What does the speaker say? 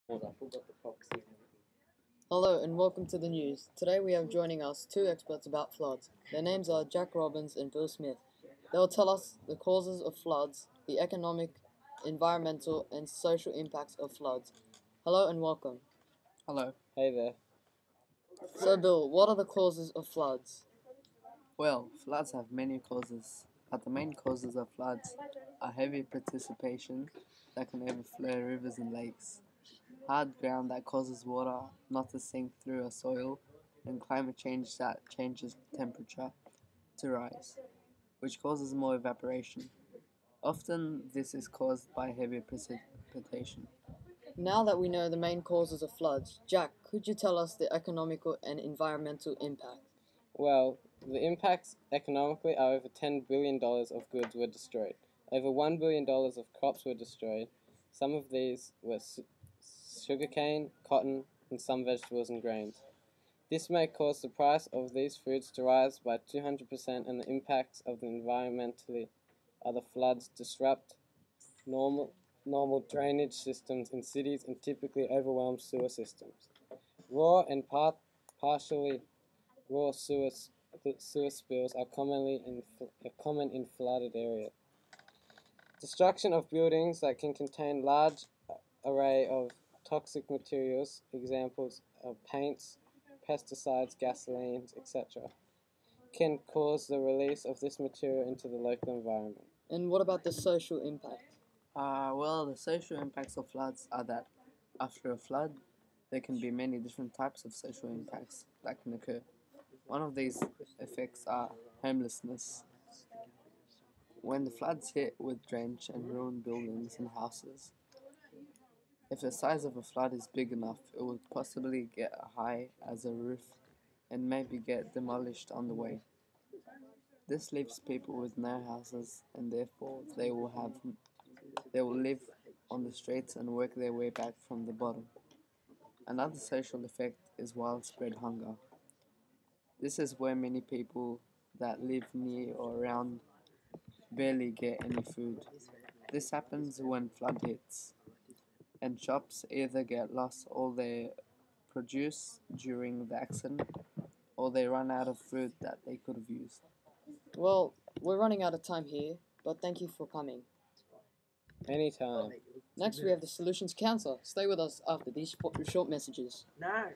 Hold up, we've got the proxy and everything. Hello and welcome to the news. Today we have joining us two experts about floods. Their names are Jack Robbins and Bill Smith. They will tell us the causes of floods, the economic, environmental and social impacts of floods. Hello and welcome. Hello. Hey there. So Bill, what are the causes of floods? Well, floods have many causes, but the main causes of floods are heavy precipitation that can overflow rivers and lakes, hard ground that causes water not to sink through a soil, and climate change that changes temperature to rise, which causes more evaporation. Often this is caused by heavy precipitation. Now that we know the main causes of floods, Jack, could you tell us the economical and environmental impact? Well, the impacts economically are over $10 billion of goods were destroyed. Over $1 billion of crops were destroyed. Some of these were sugarcane, cotton, and some vegetables and grains. This may cause the price of these foods to rise by 200%, and the impacts of the environmentally are the floods disrupt normal drainage systems in cities and typically overwhelm sewer systems. Raw and partially raw sewer spills are common in flooded areas. Destruction of buildings that can contain large array of toxic materials, examples of paints, pesticides, gasolines, etc., can cause the release of this material into the local environment. And what about the social impact? Well, the social impacts of floods are that after a flood, there can be many different types of social impacts that can occur. One of these effects are homelessness. When the floods hit with drench and ruin buildings and houses, if the size of a flood is big enough, it will possibly get high as a roof and maybe get demolished on the way. This leaves people with no houses, and therefore they will live on the streets and work their way back from the bottom. Another social effect is widespread hunger. This is where many people that live near or around barely get any food. This happens when flood hits, and shops either get lost all their produce during the accident, or they run out of food that they could have used. Well, we're running out of time here, but thank you for coming. Anytime. Next we have the Solutions Council. Stay with us after these short messages. No.